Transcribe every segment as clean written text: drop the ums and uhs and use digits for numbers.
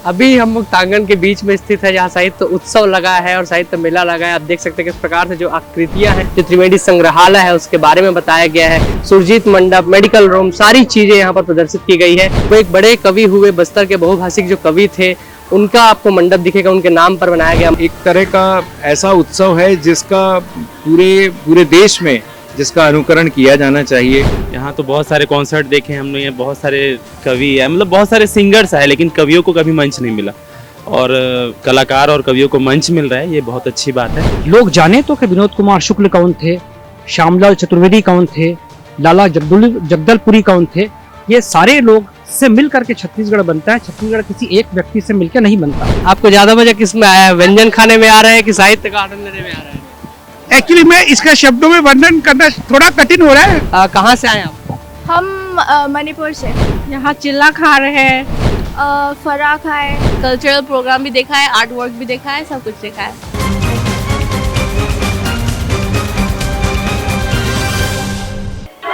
अभी हम मुक्तांगन के बीच में स्थित है, जहाँ साहित्य उत्सव लगा है और साहित्य मेला लगा है। आप देख सकते हैं किस प्रकार से जो आकृतियां हैं, जो त्रिवेणी संग्रहालय है उसके बारे में बताया गया है। सुरजीत मंडप, मेडिकल रूम, सारी चीजें यहाँ पर प्रदर्शित की गई है। वो एक बड़े कवि हुए, बस्तर के बहुभाषिक जो कवि थे, उनका आपको मंडप दिखेगा, उनके नाम पर बनाया गया। एक तरह का ऐसा उत्सव है जिसका पूरे देश में जिसका अनुकरण किया जाना चाहिए। यहाँ तो बहुत सारे कॉन्सर्ट देखे हमने, यहाँ बहुत सारे कवि है, मतलब बहुत सारे सिंगर्स है, लेकिन कवियों को कभी मंच नहीं मिला और कलाकार और कवियों को मंच मिल रहा है, ये बहुत अच्छी बात है। लोग जाने तो कि विनोद कुमार शुक्ल कौन थे, श्यामलाल चतुर्वेदी कौन थे, लाला जगदलपुरी कौन थे, ये सारे लोग से मिल करके छत्तीसगढ़ बनता है। छत्तीसगढ़ किसी एक व्यक्ति से मिलकर नहीं बनता। आपको ज्यादा मजा किस में आया है, व्यंजन खाने में आ रहा है कि साहित्य का आनंद लेने में आ रहा है? एक्चुअली मैं इसका शब्दों में वर्णन करना थोड़ा कठिन हो रहा है। कहाँ से आए आप? हम मणिपुर से। यहाँ चिल्ला खा रहे हैं, फरा खाए, कल्चरल प्रोग्राम भी देखा है, आर्ट वर्क भी देखा है, सब कुछ देखा है।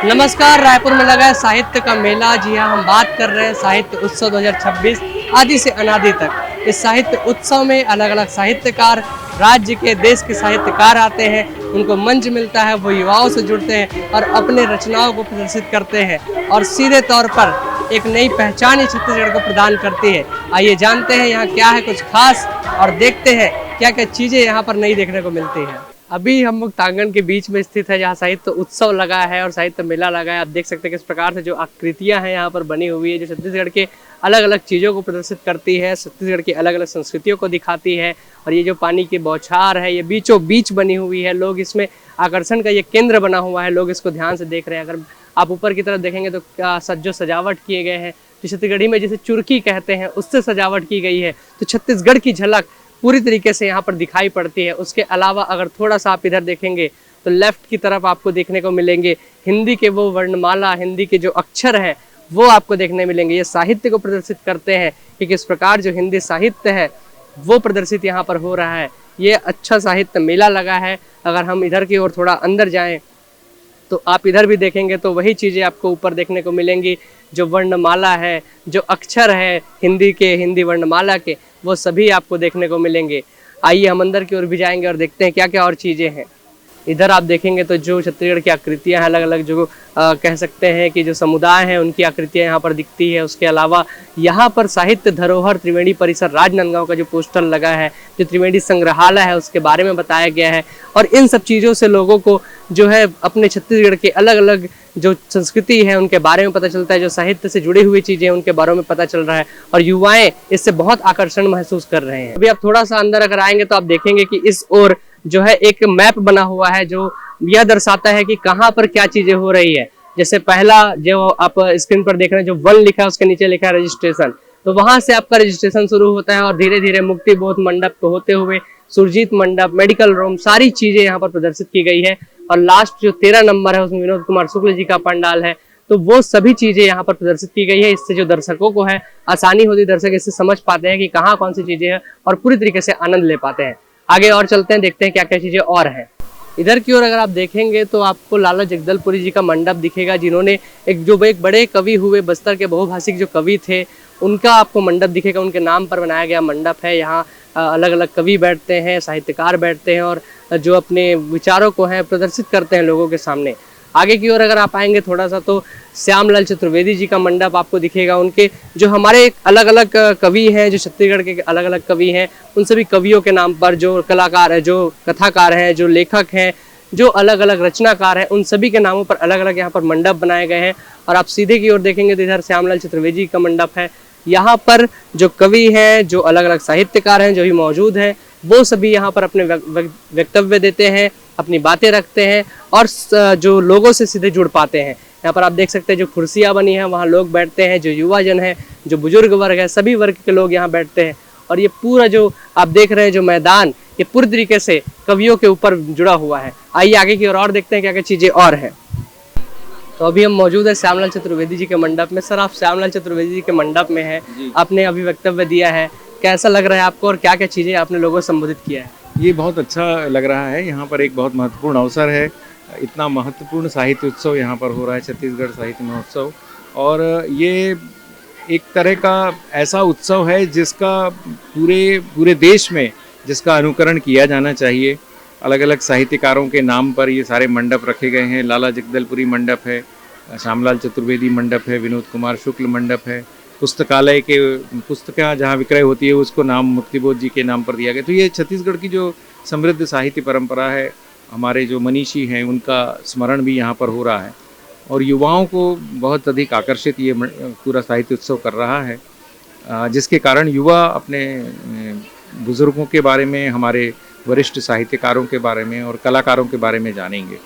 नमस्कार, रायपुर में लगा है साहित्य का मेला। जी हाँ, हम बात कर रहे हैं साहित्य उत्सव 2026 आदि से अनादि तक। इस साहित्य उत्सव में अलग अलग साहित्यकार, राज्य के, देश के साहित्यकार आते हैं, उनको मंच मिलता है, वो युवाओं से जुड़ते हैं और अपने रचनाओं को प्रदर्शित करते हैं और सीधे तौर पर एक नई पहचान ही छत्तीसगढ़ को प्रदान करती है। आइए जानते हैं यहाँ क्या है कुछ खास और देखते हैं क्या क्या चीज़ें यहाँ पर नई देखने को मिलती हैं। अभी हम मुक्तांगन के बीच में स्थित है, जहाँ साहित्य उत्सव लगा है और साहित्य मेला लगा है। आप देख सकते हैं किस प्रकार से जो आकृतियां हैं यहाँ पर बनी हुई है, जो छत्तीसगढ़ के अलग अलग चीज़ों को प्रदर्शित करती है, छत्तीसगढ़ की अलग अलग संस्कृतियों को दिखाती है। और ये जो पानी की बौछार है, ये बीचों बीच बनी हुई है। लोग इसमें आकर्षण का ये केंद्र बना हुआ है, लोग इसको ध्यान से देख रहे हैं। अगर आप ऊपर की तरफ देखेंगे तो जो सजावट किए गए हैं, जो छत्तीसगढ़ी में जिसे चुरकी कहते हैं, उससे सजावट की गई है। तो छत्तीसगढ़ की झलक पूरी तरीके से यहाँ पर दिखाई पड़ती है। उसके अलावा अगर थोड़ा सा आप इधर देखेंगे तो लेफ्ट की तरफ आपको देखने को मिलेंगे हिंदी के वो वर्णमाला, हिंदी के जो अक्षर हैं वो आपको देखने मिलेंगे। ये साहित्य को प्रदर्शित करते हैं कि किस प्रकार जो हिंदी साहित्य है वो प्रदर्शित यहाँ पर हो रहा है। ये अच्छा साहित्य मेला लगा है। अगर हम इधर की ओर थोड़ा अंदर जाएं तो आप इधर भी देखेंगे तो वही चीज़ें आपको ऊपर देखने को मिलेंगी। जो वर्णमाला है, जो अक्षर है हिंदी के, हिंदी वर्णमाला के, वो सभी आपको देखने को मिलेंगे। आइए हम अंदर की ओर भी जाएंगे और देखते हैं क्या क्या और चीज़ें हैं। इधर आप देखेंगे तो जो छत्तीसगढ़ की आकृतियां हैं, अलग अलग जो कह सकते हैं कि जो समुदाय हैं उनकी आकृतियां यहाँ पर दिखती है। उसके अलावा यहाँ पर साहित्य धरोहर त्रिवेणी परिसर राजनांदगांव का जो पोस्टर लगा है, जो त्रिवेणी संग्रहालय है उसके बारे में बताया गया है। और इन सब चीज़ों से लोगों को जो है अपने छत्तीसगढ़ के अलग अलग जो संस्कृति है उनके बारे में पता चलता है, जो साहित्य से जुड़ी हुई चीज़ें हैं उनके बारे में पता चल रहा है और युवाएं इससे बहुत आकर्षण महसूस कर रहे हैं। अभी आप थोड़ा सा अंदर अगर आएंगे तो आप देखेंगे कि इस ओर जो है एक मैप बना हुआ है, जो यह दर्शाता है कि कहाँ पर क्या चीजें हो रही है। जैसे पहला जो आप स्क्रीन पर देख रहे हैं, जो 1 लिखा है उसके नीचे लिखा है रजिस्ट्रेशन, तो वहां से आपका रजिस्ट्रेशन शुरू होता है और धीरे धीरे मुक्ति बोध मंडप को होते हुए सुरजीत मंडप, मेडिकल रूम, सारी चीजें यहाँ पर प्रदर्शित की गई है। और लास्ट जो 13 नंबर है उसमें विनोद कुमार शुक्ल जी का पंडाल है। तो वो सभी चीजें यहाँ पर प्रदर्शित की गई है। इससे जो दर्शकों को है आसानी होती, दर्शक इससे समझ पाते हैं कि कहाँ कौन सी चीजें हैं और पूरी तरीके से आनंद ले पाते हैं। आगे और चलते हैं, देखते हैं क्या क्या चीजें और हैं। इधर की ओर अगर आप देखेंगे तो आपको लाला जगदलपुरी जी का मंडप दिखेगा, जिन्होंने एक बड़े कवि हुए, बस्तर के बहुभाषिक जो कवि थे, उनका आपको मंडप दिखेगा। उनके नाम पर बनाया गया मंडप है। यहाँ अलग अलग कवि बैठते हैं, साहित्यकार बैठते हैं और जो अपने विचारों को है प्रदर्शित करते हैं लोगों के सामने। आगे की ओर अगर आप आएंगे थोड़ा सा तो श्यामलाल चतुर्वेदी जी का मंडप आपको दिखेगा। उनके जो हमारे अलग अलग कवि हैं, जो छत्तीसगढ़ के अलग अलग कवि हैं, उन सभी कवियों के नाम पर जो कलाकार हैं, जो कथाकार हैं, जो लेखक हैं, जो अलग अलग रचनाकार हैं, उन सभी के नामों पर अलग अलग यहाँ पर मंडप बनाए गए हैं। और आप सीधे की ओर देखेंगे तो इधर श्यामलाल चतुर्वेदी का मंडप है। यहाँ पर जो कवि हैं, जो अलग अलग साहित्यकार हैं, जो भी मौजूद हैं, वो सभी यहाँ पर अपने वक्तव्य देते हैं, अपनी बातें रखते हैं और जो लोगों से सीधे जुड़ पाते हैं। यहाँ पर आप देख सकते हैं जो कुर्सियाँ बनी हैं वहाँ लोग बैठते हैं, जो युवा जन है, जो बुजुर्ग वर्ग है, सभी वर्ग के लोग यहाँ बैठते हैं। और ये पूरा जो आप देख रहे हैं जो मैदान, ये पूरी तरीके से कवियों के ऊपर जुड़ा हुआ है। आइए आगे की ओर और देखते हैं क्या क्या चीज़ें और हैं। तो अभी हम मौजूद है श्यामलाल चतुर्वेदी जी के मंडप में। सर, आप श्यामलाल चतुर्वेदी जी के मंडप में हैं, आपने अभी वक्तव्य दिया है, कैसा लग रहा है आपको और क्या क्या चीज़ें आपने लोगों को संबोधित किया है? ये बहुत अच्छा लग रहा है। यहाँ पर एक बहुत महत्वपूर्ण अवसर है। इतना महत्वपूर्ण साहित्य उत्सव यहाँ पर हो रहा है, छत्तीसगढ़ साहित्य महोत्सव। और ये एक तरह का ऐसा उत्सव है जिसका पूरे देश में जिसका अनुकरण किया जाना चाहिए। अलग अलग साहित्यकारों के नाम पर ये सारे मंडप रखे गए हैं। लाला जगदलपुरी मंडप है, श्यामलाल चतुर्वेदी मंडप है, विनोद कुमार शुक्ल मंडप है, पुस्तकालय के पुस्तकें जहाँ विक्रय होती है उसको नाम मुक्तिबोध जी के नाम पर दिया गया। तो ये छत्तीसगढ़ की जो समृद्ध साहित्य परंपरा है, हमारे जो मनीषी हैं उनका स्मरण भी यहाँ पर हो रहा है और युवाओं को बहुत अधिक आकर्षित ये पूरा साहित्य उत्सव कर रहा है, जिसके कारण युवा अपने बुज़ुर्गों के बारे में, हमारे वरिष्ठ साहित्यकारों के बारे में और कलाकारों के बारे में जानेंगे।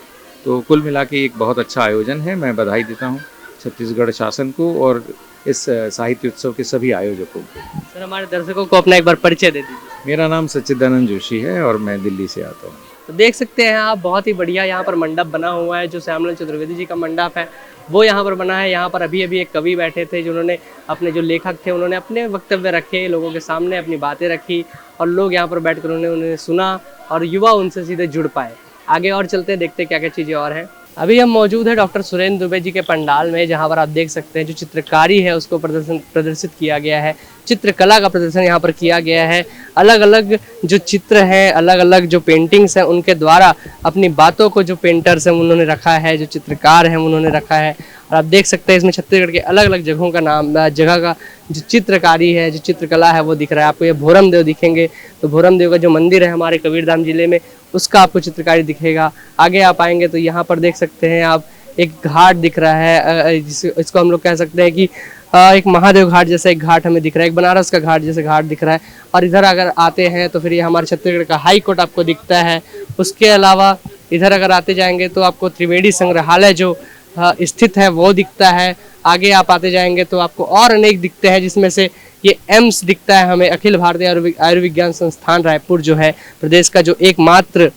तो कुल मिला के एक बहुत अच्छा आयोजन है। मैं बधाई देता हूँ छत्तीसगढ़ शासन को और इस साहित्य उत्सव के सभी आयोजकों को। सर, हमारे दर्शकों को अपना एक बार परिचय दे दीजिए। मेरा नाम सच्चिदानंद जोशी है और मैं दिल्ली से आता हूँ। तो देख सकते हैं आप, बहुत ही बढ़िया यहाँ पर मंडप बना हुआ है। जो श्यामलाल चतुर्वेदी जी का मंडप है वो यहाँ पर बना है। यहाँ पर अभी एक कवि बैठे थे जिन्होंने अपने जो लेखक थे उन्होंने अपने वक्तव्य रखे, लोगों के सामने अपनी बातें रखी और लोग यहाँ पर बैठकर उन्हें सुना और युवा उनसे सीधे जुड़ पाए। आगे और चलते हैं, देखते हैं क्या क्या चीज़ें और हैं। अभी हम मौजूद है डॉक्टर सुरेंद्र दुबे जी के पंडाल में, जहाँ पर आप देख सकते हैं जो चित्रकारी है उसको प्रदर्शित किया गया है। चित्रकला का प्रदर्शन यहाँ पर किया गया है। अलग अलग जो चित्र हैं, अलग अलग जो पेंटिंग्स हैं, उनके द्वारा अपनी बातों को जो पेंटर्स हैं उन्होंने रखा है, जो चित्रकार हैं उन्होंने रखा है। और आप देख सकते हैं इसमें छत्तीसगढ़ के अलग अलग जगहों का नाम, जगह का जो चित्रकारी है, जो चित्रकला है वो दिख रहा है आपको। ये भोरम देव दिखेंगे, तो भोरम देव का जो मंदिर है हमारे कबीरधाम जिले में, उसका आपको चित्रकारी दिखेगा। आगे आप आएंगे तो यहाँ पर देख सकते हैं आप एक घाट दिख रहा है, इसको हम लोग कह सकते हैं कि एक महादेव घाट जैसा एक घाट हमें दिख रहा है, एक बनारस का घाट जैसे घाट दिख रहा है। और इधर अगर आते हैं तो फिर ये हमारे छत्तीसगढ़ का हाई कोर्ट आपको दिखता है। उसके अलावा इधर अगर आते जाएंगे तो आपको त्रिवेणी संग्रहालय जो स्थित है वो दिखता है। आगे आप आते जाएंगे तो आपको और अनेक दिखते हैं, जिसमें से ये एम्स दिखता है हमें, अखिल भारतीय आयुर्विज्ञान संस्थान रायपुर जो है प्रदेश का जो एकमात्र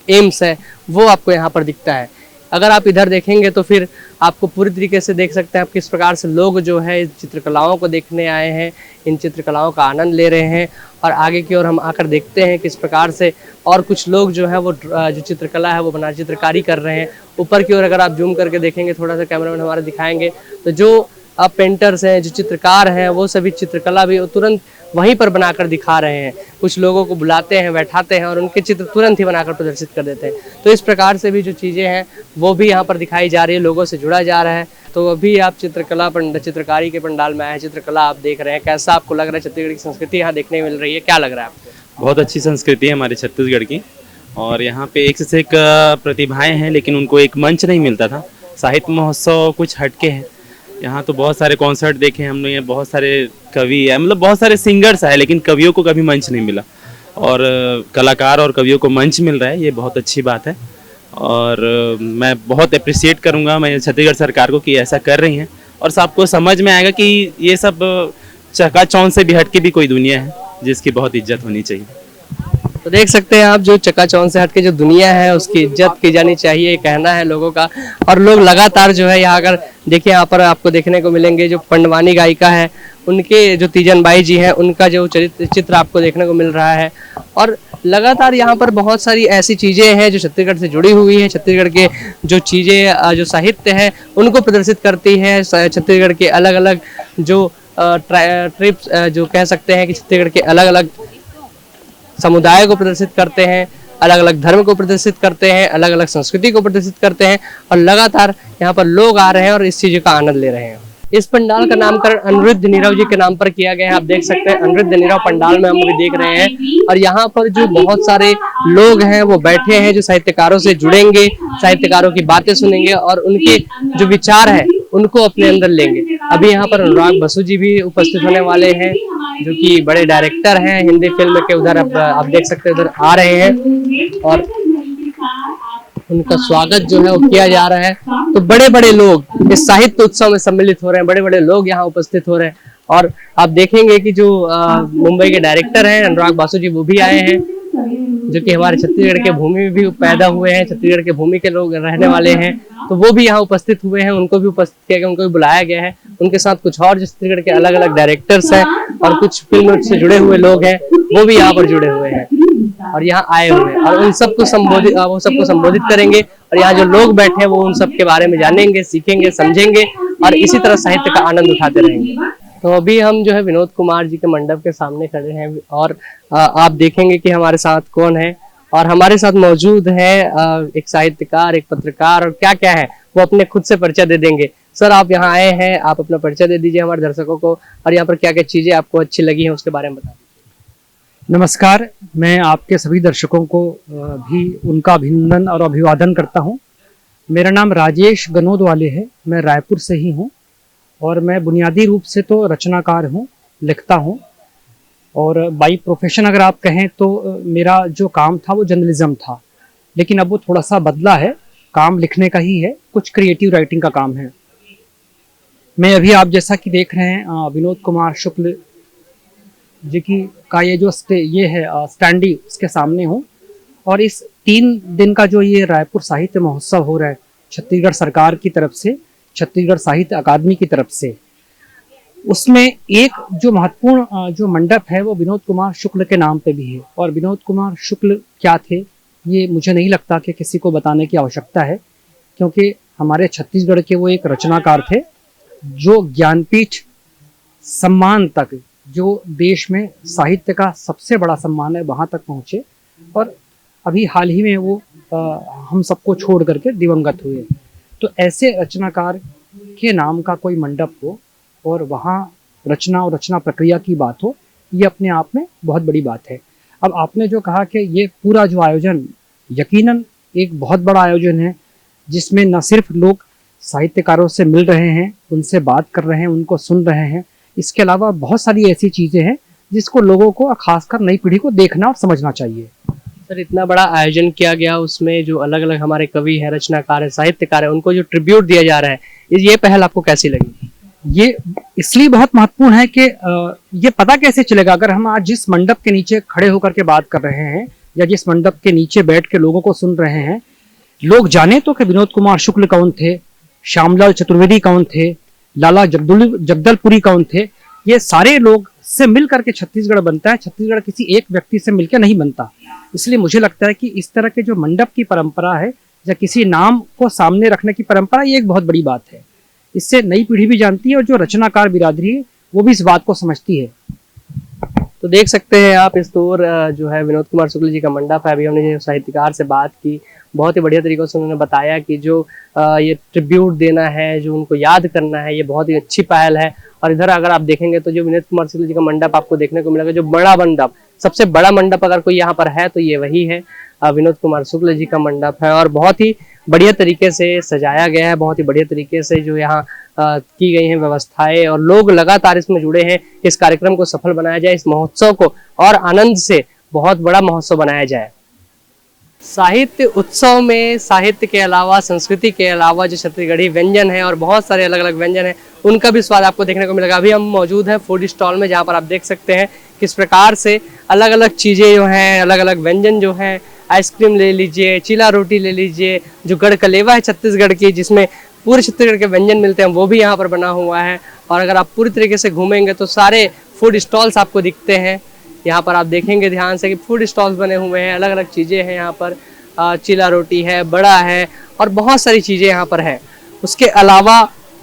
एम्स है वो आपको यहाँ पर दिखता है। अगर आप इधर देखेंगे तो फिर आपको पूरी तरीके से देख सकते हैं आप किस प्रकार से लोग जो है इस चित्रकलाओं को देखने आए हैं, इन चित्रकलाओं का आनंद ले रहे हैं। और आगे की ओर हम आकर देखते हैं किस प्रकार से और कुछ लोग जो है वो जो चित्रकला है वो बना चित्रकारी कर रहे हैं। ऊपर की ओर अगर आप जूम करके देखेंगे, थोड़ा सा कैमरामैन हमारे दिखाएंगे, तो जो पेंटर्स हैं, जो चित्रकार हैं, वो सभी चित्रकला भी तुरंत वहीं पर बनाकर दिखा रहे हैं। कुछ लोगों को बुलाते हैं, बैठाते हैं और उनके चित्र तुरंत ही बनाकर प्रदर्शित कर देते हैं। तो इस प्रकार से भी जो चीज़ें हैं वो भी यहाँ पर दिखाई जा रही है, लोगों से जुड़ा जा रहा है। तो अभी आप चित्रकारी के पंडाल में आए हैं, चित्रकला आप देख रहे हैं, कैसा आपको लग रहा है? छत्तीसगढ़ की संस्कृति यहाँ देखने मिल रही है, क्या लग रहा है आपको? बहुत अच्छी संस्कृति है हमारे छत्तीसगढ़ की और यहाँ पे एक से एक प्रतिभाएं हैं, लेकिन उनको एक मंच नहीं मिलता था। साहित्य महोत्सव कुछ हटके है। यहाँ तो बहुत सारे कॉन्सर्ट देखे हमने, यहाँ बहुत सारे कवि है, मतलब बहुत सारे सिंगर्स है, लेकिन कवियों को कभी मंच नहीं मिला और कलाकार और कवियों को मंच मिल रहा है, ये बहुत अच्छी बात है। और मैं बहुत अप्रिशिएट करूँगा मैं छत्तीसगढ़ सरकार को कि ऐसा कर रही हैं और सबको समझ में आएगा कि ये सब चकाचौंध से भी हटके भी कोई दुनिया है जिसकी बहुत इज्जत होनी चाहिए। तो देख सकते हैं आप, जो चकाचौंध से हटके जो दुनिया है उसकी इज्जत की जानी चाहिए, कहना है लोगों का। और लोग लगातार जो है यहाँ अगर देखिए, यहाँ पर आपको देखने को मिलेंगे जो पंडवानी गायिका है उनके जो तीजन बाई जी हैं, उनका जो चित्र आपको देखने को मिल रहा है। और लगातार यहाँ पर बहुत सारी ऐसी चीज़ें हैं जो छत्तीसगढ़ से जुड़ी हुई है, छत्तीसगढ़ के जो चीज़ें जो साहित्य है उनको प्रदर्शित करती है। छत्तीसगढ़ के अलग अलग जो ट्रिप्स जो कह सकते हैं कि छत्तीसगढ़ के अलग अलग समुदाय को प्रदर्शित करते हैं, अलग अलग धर्म को प्रदर्शित करते हैं, अलग अलग संस्कृति को प्रदर्शित करते हैं। और लगातार यहाँ पर लोग आ रहे हैं और इस चीज़ का आनंद ले रहे हैं। इस पंडाल का नामकरण अनिरुद्ध नीरव जी के नाम पर किया गया है। आप देख सकते हैं अनिरुद्ध नीरव पंडाल में हम अभी देख रहे हैं। और यहाँ पर जो बहुत सारे लोग हैं वो बैठे हैं, जो साहित्यकारों से जुड़ेंगे, साहित्यकारों की बातें सुनेंगे और उनके जो विचार है उनको अपने अंदर लेंगे। अभी यहाँ पर अनुराग बसु जी भी उपस्थित होने वाले हैं, जो कि बड़े डायरेक्टर हैं हिंदी फिल्म के। उधर आप देख सकते हैं उधर आ रहे हैं और उनका स्वागत जो है वो किया जा रहा है। तो बड़े बड़े लोग इस साहित्य उत्सव में सम्मिलित हो रहे हैं, बड़े बड़े लोग यहाँ उपस्थित हो रहे हैं। और आप देखेंगे कि जो मुंबई के डायरेक्टर हैं अनुराग बासु जी, वो भी आए हैं, जो कि हमारे छत्तीसगढ़ के भूमि में भी पैदा हुए हैं, छत्तीसगढ़ के भूमि के लोग रहने वाले हैं। तो वो भी यहाँ उपस्थित हुए हैं, उनको भी उपस्थित किया गया, उनको भी बुलाया गया है। उनके साथ कुछ और जो छत्तीसगढ़ के अलग अलग डायरेक्टर्स हैं और कुछ फिल्म से जुड़े हुए लोग हैं, वो भी यहाँ पर जुड़े हुए हैं और यहाँ आए हुए हैं। और उन सबको संबोधित करेंगे और यहाँ जो लोग बैठे हैं वो उन सब के बारे में जानेंगे, सीखेंगे, समझेंगे और इसी तरह साहित्य का आनंद उठाते रहेंगे। तो अभी हम जो है विनोद कुमार जी के मंडप के सामने खड़े हैं और आप देखेंगे कि हमारे साथ कौन है, और हमारे साथ मौजूद है एक साहित्यकार, एक पत्रकार, और क्या क्या है वो अपने खुद से परिचय दे देंगे। सर, आप यहाँ आए हैं, आप अपना परिचय दे दीजिए हमारे दर्शकों को, और यहाँ पर क्या क्या चीजें आपको अच्छी लगी हैं उसके बारे में बता दीजिए। नमस्कार, मैं आपके सभी दर्शकों को भी उनका अभिनंदन और अभिवादन करता हूं। मेरा नाम राजेश गनोद वाले है, मैं रायपुर से ही हूं और मैं बुनियादी रूप से तो रचनाकार हूं, लिखता हूं, और बाई प्रोफेशन अगर आप कहें तो मेरा जो काम था वो जर्नलिज्म था, लेकिन अब वो थोड़ा सा बदला है, काम लिखने का ही है, कुछ क्रिएटिव राइटिंग का काम है। मैं अभी आप जैसा कि देख रहे हैं विनोद कुमार शुक्ल जी की का ये जो ये है स्टैंडी, उसके सामने हूँ, और इस 3 दिन का जो ये रायपुर साहित्य महोत्सव हो रहा है छत्तीसगढ़ सरकार की तरफ से, छत्तीसगढ़ साहित्य अकादमी की तरफ से, उसमें एक जो महत्वपूर्ण जो मंडप है वो विनोद कुमार शुक्ल के नाम पे भी है। और विनोद कुमार शुक्ल क्या थे ये मुझे नहीं लगता कि किसी को बताने की आवश्यकता है, क्योंकि हमारे छत्तीसगढ़ के वो एक रचनाकार थे जो ज्ञानपीठ सम्मान तक, जो देश में साहित्य का सबसे बड़ा सम्मान है, वहाँ तक पहुँचे, और अभी हाल ही में वो हम सबको छोड़ करके दिवंगत हुए। तो ऐसे रचनाकार के नाम का कोई मंडप हो और वहाँ रचना और रचना प्रक्रिया की बात हो, ये अपने आप में बहुत बड़ी बात है। अब आपने जो कहा कि ये पूरा जो आयोजन यकीनन एक बहुत बड़ा आयोजन है, जिसमें न सिर्फ लोग साहित्यकारों से मिल रहे हैं, उनसे बात कर रहे हैं, उनको सुन रहे हैं, इसके अलावा बहुत सारी ऐसी चीज़ें हैं जिसको लोगों को, खासकर नई पीढ़ी को देखना और समझना चाहिए। सर, इतना बड़ा आयोजन किया गया, उसमें जो अलग अलग हमारे कवि हैं, रचनाकार हैं, साहित्यकार हैं, उनको जो ट्रिब्यूट दिया जा रहा है, ये पहल आपको कैसी लगी? ये इसलिए बहुत महत्वपूर्ण है कि ये पता कैसे चलेगा, अगर हम आज जिस मंडप के नीचे खड़े होकर के बात कर रहे हैं या जिस मंडप के नीचे बैठ के लोगों को सुन रहे हैं, लोग जाने तो कि विनोद कुमार शुक्ल कौन थे, श्यामलाल चतुर्वेदी कौन थे, लाला जगदलपुरी कौन थे, ये सारे लोग से मिल करके छत्तीसगढ़ बनता है। छत्तीसगढ़ किसी एक व्यक्ति से मिलकर नहीं बनता। इसलिए मुझे लगता है कि इस तरह के जो मंडप की परंपरा है या किसी नाम को सामने रखने की परंपरा, ये एक बहुत बड़ी बात है। इससे नई पीढ़ी भी जानती है और जो रचनाकार बिरादरी है वो भी इस बात को समझती है। तो देख सकते हैं आप, इस दौर जो है विनोद कुमार शुक्ल जी का मंडप है। अभी हमने जो साहित्यकार से बात की, बहुत ही बढ़िया तरीके से उन्होंने बताया कि जो ये ट्रिब्यूट देना है, जो उनको याद करना है, ये बहुत ही अच्छी पहल है। और इधर अगर आप देखेंगे तो जो विनोद कुमार शुक्ल जी का मंडप आपको देखने को मिलेगा, जो बड़ा मंडप, सबसे बड़ा मंडप अगर कोई यहाँ पर है तो ये वही है, विनोद कुमार शुक्ल जी का मंडप है। और बहुत ही बढ़िया तरीके से सजाया गया है, बहुत ही बढ़िया तरीके से जो यहाँ की गई हैं व्यवस्थाएं, और लोग लगातार इसमें जुड़े हैं। इस कार्यक्रम को सफल बनाया जाए, इस महोत्सव को और आनंद से बहुत बड़ा महोत्सव बनाया जाए। साहित्य उत्सव में साहित्य के अलावा, संस्कृति के अलावा जो छत्तीसगढ़ी व्यंजन है और बहुत सारे अलग अलग व्यंजन हैं, उनका भी स्वाद आपको देखने को मिलेगा। अभी हम मौजूद हैं फूड स्टॉल में, जहाँ पर आप देख सकते हैं किस प्रकार से अलग अलग चीज़ें जो हैं, अलग अलग व्यंजन जो हैं, आइसक्रीम ले लीजिए, चीला रोटी ले लीजिए, जो गढ़कलेवा है छत्तीसगढ़ की, जिसमें पूरे छत्तीसगढ़ के व्यंजन मिलते हैं, वो भी यहाँ पर बना हुआ है। और अगर आप पूरी तरीके से घूमेंगे तो सारे फूड स्टॉल्स आपको दिखते हैं। यहाँ पर आप देखेंगे ध्यान से कि फूड स्टॉल्स बने हुए हैं, अलग अलग चीज़ें हैं यहाँ पर, चीला रोटी है, बड़ा है, और बहुत सारी चीज़ें यहाँ पर है। उसके अलावा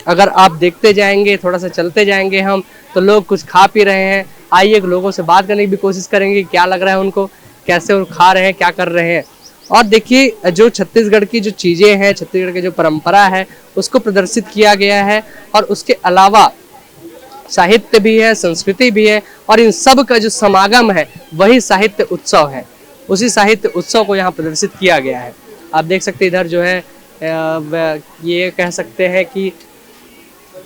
अगर आप देखते जाएंगे, थोड़ा सा चलते जाएंगे हम, तो लोग कुछ खा पी रहे हैं। आइए लोगों से बात करने की भी कोशिश करेंगे, क्या लग रहा है उनको, कैसे वो खा रहे हैं, क्या कर रहे हैं। और देखिए, जो छत्तीसगढ़ की जो चीज़ें हैं, छत्तीसगढ़ की जो परंपरा है, उसको प्रदर्शित किया गया है। और उसके अलावा साहित्य भी है, संस्कृति भी है, और इन सब का जो समागम है वही साहित्य उत्सव है। उसी साहित्य उत्सव को यहाँ प्रदर्शित किया गया है। आप देख सकते हैं इधर जो है ये कह सकते हैं कि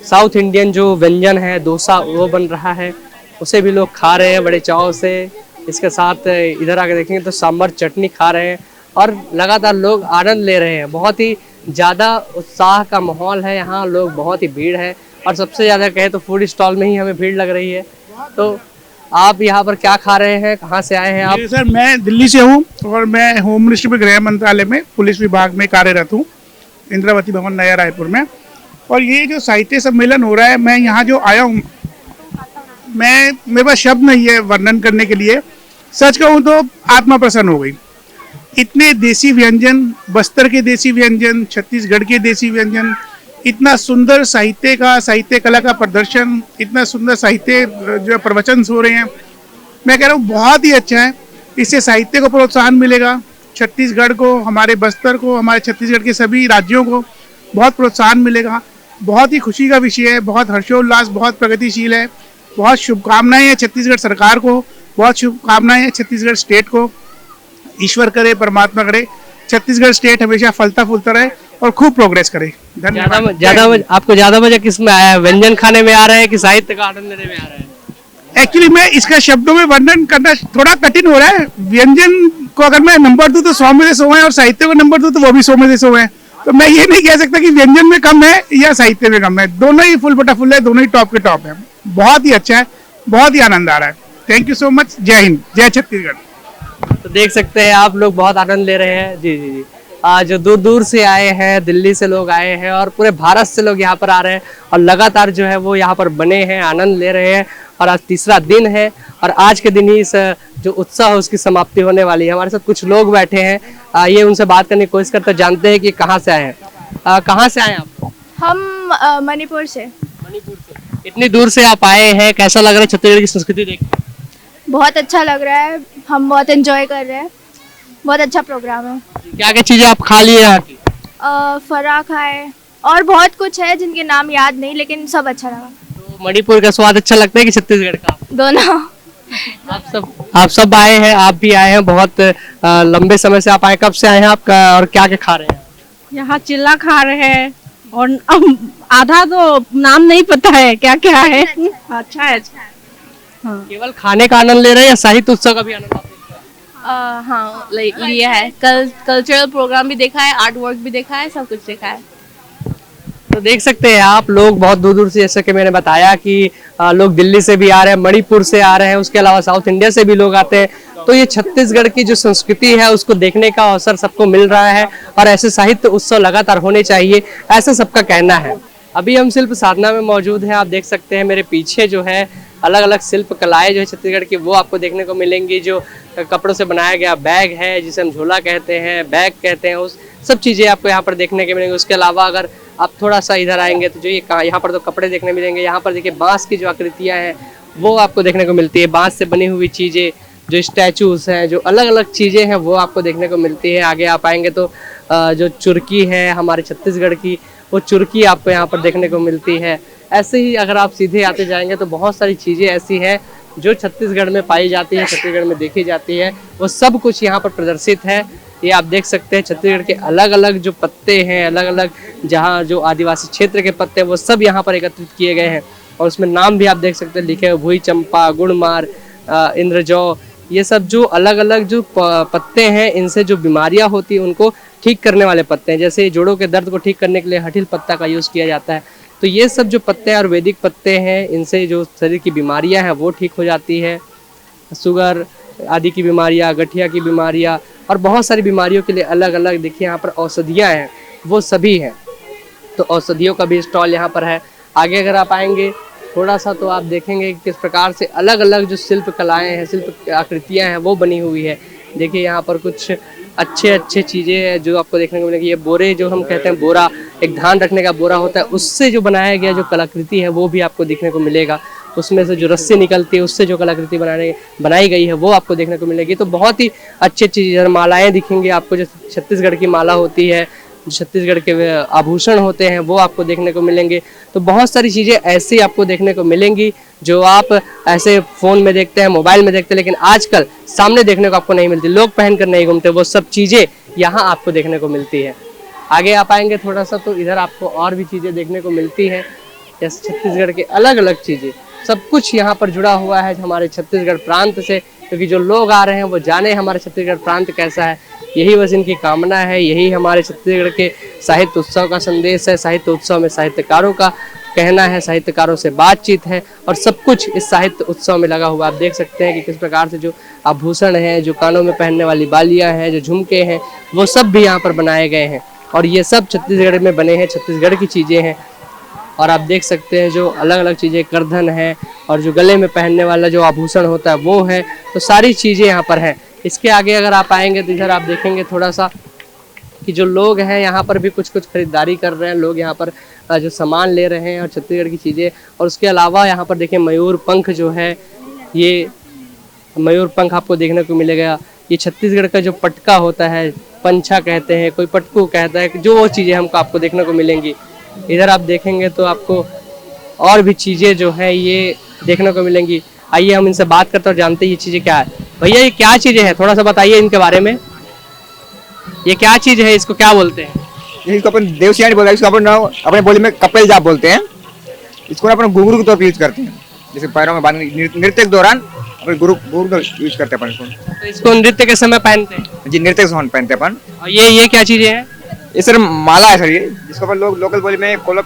साउथ इंडियन जो व्यंजन है, डोसा, वो बन रहा है, उसे भी लोग खा रहे हैं बड़े चाव से। इसके साथ इधर आके देखेंगे तो सांभर चटनी खा रहे हैं और लगातार लोग आनंद ले रहे हैं। बहुत ही ज़्यादा उत्साह का माहौल है यहाँ, लोग बहुत ही भीड़ है। और सबसे ज़्यादा कहे तो फूड स्टॉल में ही हमें भीड़ लग रही है। तो आप यहाँ पर क्या खा रहे हैं, कहाँ से आए हैं आप? सर, मैं दिल्ली से हूँ और मैं होम मिनिस्ट्री में, गृह मंत्रालय में पुलिस विभाग में कार्यरत हूँ, इंद्रावती भवन, नया रायपुर में। और ये जो साहित्य सम्मेलन हो रहा है, मैं यहाँ जो आया हूँ, मेरे पास शब्द नहीं है वर्णन करने के लिए। सच कहूँ तो आत्मा प्रसन्न हो गई। इतने देसी व्यंजन, बस्तर के देसी व्यंजन, छत्तीसगढ़ के देसी व्यंजन, इतना सुंदर साहित्य कला का प्रदर्शन, इतना सुंदर साहित्य जो प्रवचन हो रहे हैं, मैं कह रहा हूँ बहुत ही अच्छा है। इससे साहित्य को प्रोत्साहन मिलेगा, छत्तीसगढ़ को, हमारे बस्तर को, हमारे छत्तीसगढ़ के सभी राज्यों को बहुत प्रोत्साहन मिलेगा। बहुत ही खुशी का विषय है, बहुत हर्षोल्लास, बहुत प्रगतिशील है। बहुत शुभकामनाएं हैं छत्तीसगढ़ सरकार को, बहुत शुभकामनाएं हैं छत्तीसगढ़ स्टेट को। ईश्वर करे, परमात्मा करे, छत्तीसगढ़ स्टेट हमेशा फलता फूलता रहे और खूब प्रोग्रेस करे। धन्यवाद। आपको ज्यादा मजा किस में आया है, व्यंजन खाने में आ रहा है कि साहित्य का आनंद लेने में आ रहा है? एक्चुअली मैं इसका शब्दों में वर्णन करना थोड़ा कठिन हो रहा है। व्यंजन को अगर मैं नंबर दूं तो 100 में से 100 है, और साहित्य को नंबर दूं तो वो भी 100 में से 100 है। तो मैं ये नहीं कह सकता कि व्यंजन में कम है या साहित्य में कम है, दोनों ही फुल बटा फुल है, दोनों ही टॉप के टॉप है। बहुत ही अच्छा है, बहुत ही आनंद आ रहा है। Thank you so much. जय हिंद, जय छत्तीसगढ़। तो देख सकते हैं आप लोग बहुत आनंद ले रहे हैं। जी जी जी, आज दूर दूर से आए हैं, दिल्ली से लोग आए हैं और पूरे भारत से लोग यहाँ पर आ रहे हैं और लगातार जो है वो यहाँ पर बने हैं, आनंद ले रहे हैं। और आज तीसरा दिन है और आज के दिन ही इस जो उत्साह है उसकी समाप्ति होने वाली है। हमारे साथ कुछ लोग बैठे हैं, ये उनसे बात करने की कोशिश करते हैं, जानते हैं कि कहाँ से आए हैं। कहाँ से आए हैं आप? हम मणिपुर से। मणिपुर से। इतनी दूर से आप आए हैं, कैसा लग रहा है छत्तीसगढ़ की संस्कृति देख के? बहुत अच्छा लग रहा है, हम बहुत एंजॉय कर रहे हैं, बहुत अच्छा प्रोग्राम है। क्या क्या चीजें आप खा लिए यहाँ की? फरा खाए और बहुत कुछ है जिनके नाम याद नहीं, लेकिन सब अच्छा लगा। तो मणिपुर का स्वाद अच्छा लगता है कि छत्तीसगढ़ का? दोनों। आप सब आए हैं, आप भी आए हैं, बहुत लंबे समय से आप आए। कब से आए हैं आप और क्या क्या खा रहे हैं? यहाँ चिल्ला खा रहे हैं और आधा तो नाम नहीं पता है क्या क्या है। अच्छा है। हाँ, केवल खाने का आनंद ले रहे हैं या साहित्य उत्सव का भी आनंद आप ले रहे हैं? हाँ लिया है। कल्चरल प्रोग्राम भी देखा है, आर्ट वर्क भी देखा है, सब कुछ देखा है। तो देख सकते हैं आप लोग बहुत दूर दूर से, जैसे कि मैंने बताया कि लोग दिल्ली से भी आ रहे हैं, मणिपुर से आ रहे हैं, उसके अलावा साउथ इंडिया से भी लोग आते हैं। तो ये छत्तीसगढ़ की जो संस्कृति है उसको देखने का अवसर सबको मिल रहा है और ऐसे साहित्य उत्सव लगातार होने चाहिए, ऐसा सबका कहना है। अभी हम शिल्प साधना में मौजूद हैं, आप देख सकते हैं मेरे पीछे जो है अलग अलग शिल्प कलाएं जो है छत्तीसगढ़ की वो आपको देखने को मिलेंगी। जो कपड़ों से बनाया गया बैग है, जिसे हम झोला कहते हैं, बैग कहते हैं, उस सब चीज़ें आपको यहाँ पर देखने के मिलेंगी। उसके अलावा अगर आप थोड़ा सा इधर आएंगे तो जो ये यहाँ पर तो कपड़े देखने मिलेंगे। यहाँ पर देखिए बांस की जो आकृतियाँ हैं वो आपको देखने को मिलती है, बांस से बनी हुई चीज़ें, जो स्टैचूज हैं, जो अलग अलग चीज़ें हैं वो आपको देखने को मिलती है। आगे आप आएंगे तो जो चुरकी है हमारे छत्तीसगढ़ की, वो चुरकी आपको यहाँ पर देखने को मिलती है। ऐसे ही अगर आप सीधे आते जाएंगे तो बहुत सारी चीज़ें ऐसी हैं जो छत्तीसगढ़ में पाई जाती है, छत्तीसगढ़ में देखी जाती है, वो सब कुछ यहाँ पर प्रदर्शित है। ये आप देख सकते हैं छत्तीसगढ़ के अलग अलग जो पत्ते हैं, अलग अलग जहाँ जो आदिवासी क्षेत्र के पत्ते हैं वो सब यहाँ पर एकत्रित किए गए हैं और उसमें नाम भी आप देख सकते हैं लिखे हुए, भुई चंपा, गुड़मार, इंद्रजौ, ये सब जो अलग अलग जो पत्ते हैं, इनसे जो बीमारियां होती हैं उनको ठीक करने वाले पत्ते हैं। जैसे जोड़ों के दर्द को ठीक करने के लिए हठिल पत्ता का यूज़ किया जाता है। तो ये सब जो पत्ते आयुर्वेदिक पत्ते हैं, इनसे जो शरीर की बीमारियां हैं वो ठीक हो जाती है। शुगर आदि की बीमारियां, गठिया की बीमारियां और बहुत सारी बीमारियों के लिए अलग अलग देखिए यहाँ पर औषधियाँ हैं, वो सभी हैं। तो औषधियों का भी स्टॉल यहाँ पर है। आगे अगर आप आएंगे थोड़ा सा तो आप देखेंगे कि किस प्रकार से अलग अलग जो शिल्प कलाएं हैं, शिल्प आकृतियां हैं वो बनी हुई है। देखिए यहाँ पर कुछ अच्छे चीज़ें हैं जो आपको देखने को मिलेगी। ये बोरे जो हम कहते हैं, बोरा एक धान रखने का बोरा होता है, उससे जो बनाया गया जो कलाकृति है वो भी आपको देखने को मिलेगा। उसमें से जो रस्सी निकलती है उससे जो कलाकृति बनाई गई है वो आपको देखने को मिलेगी। तो बहुत ही अच्छी चीज़ें, मालाएँ दिखेंगी आपको, जो छत्तीसगढ़ की माला होती है, जो छत्तीसगढ़ के आभूषण होते हैं वो आपको देखने को मिलेंगे। तो बहुत सारी चीज़ें ऐसी आपको देखने को मिलेंगी जो आप ऐसे फ़ोन में देखते हैं, मोबाइल में देखते हैं, लेकिन आजकल सामने देखने को आपको नहीं मिलती। लोग पहन कर नहीं घूमते, वो सब चीज़ें यहाँ आपको देखने को मिलती है। आगे आप आएंगे थोड़ा सा तो इधर आपको और भी चीज़ें देखने को मिलती हैं, जैसे छत्तीसगढ़ के अलग अलग चीज़ें, सब कुछ यहाँ पर जुड़ा हुआ है हमारे छत्तीसगढ़ प्रांत से, क्योंकि जो लोग आ रहे हैं वो जाने हमारे छत्तीसगढ़ प्रांत कैसा है। यही बस इनकी कामना है, यही हमारे छत्तीसगढ़ के साहित्य उत्सव का संदेश है। साहित्य उत्सव में साहित्यकारों का कहना है, साहित्यकारों से बातचीत है और सब कुछ इस साहित्य उत्सव में लगा हुआ। आप देख सकते हैं कि किस प्रकार से जो आभूषण हैं, जो कानों में पहनने वाली बालियां हैं, जो झुमके हैं, वो सब भी यहाँ पर बनाए गए हैं और ये सब छत्तीसगढ़ में बने हैं, छत्तीसगढ़ की चीज़ें हैं। और आप देख सकते हैं जो अलग अलग चीज़ें, करधन है और जो गले में पहनने वाला जो आभूषण होता है वो है। तो सारी चीज़ें यहाँ पर हैं। इसके आगे अगर आप आएंगे तो इधर आप देखेंगे थोड़ा सा कि जो लोग हैं यहाँ पर भी कुछ कुछ खरीदारी कर रहे हैं, लोग यहाँ पर जो सामान ले रहे हैं और छत्तीसगढ़ की चीज़ें। और उसके अलावा यहाँ पर देखिए मयूर पंख जो है, ये मयूर पंख आपको देखने को मिलेगा। ये छत्तीसगढ़ का जो पटका होता है, पंछा कहते हैं, कोई पटकू कहता है, जो वो चीज़ें हमको आपको देखने को मिलेंगी। इधर आप देखेंगे तो आपको और भी चीज़ें जो है ये देखने को मिलेंगी। आइए हम इनसे बात करते और जानते हैं ये चीज़ें क्या है। भैया ये क्या चीज़ें हैं, थोड़ा सा बताइए इनके बारे में। ये क्या चीज़ है, इसको क्या बोलते हैं? इसको अपन देवसियानी बोलते हैं, इसको अपन अपने बोली में कपेल जाप बोलते हैं। इसको अपन घुंघरू के तौर पर यूज करते हैं, जैसे पैरों में बांधने नृत्य के दौरान अपन घुंघरू यूज करते हैं अपन इसको। तो इसको नृत्य के समय पहनते हैं जी, नृत्य के समय पहनते हैं अपन। और ये क्या चीज़ें हैं? ये सर माला है सर, ये जिसको अपन लोग लोकल बोली में कोलक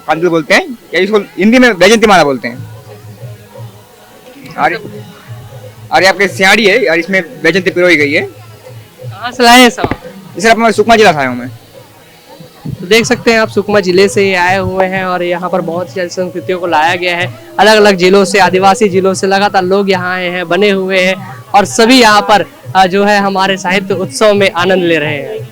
कांदुल बोलते हैं, या इसको हिंदी में वैजयंती माला बोलते हैं। और ये आपके सियाड़ी है और इसमें वैजयंती पिरोई गई है। कहाँ से लाए हैं सब? इसे अपन सुकमा जिला से आया हूँ मैं। तो देख सकते हैं आप सुकमा जिले से ये आए हुए हैं और यहाँ पर बहुत सी संस्कृतियों को लाया गया है। अलग अलग जिलों से, आदिवासी जिलों से लगातार लोग यहाँ आए हैं, बने हुए हैं और सभी यहाँ पर जो है हमारे साहित्य उत्सव में आनंद ले रहे हैं।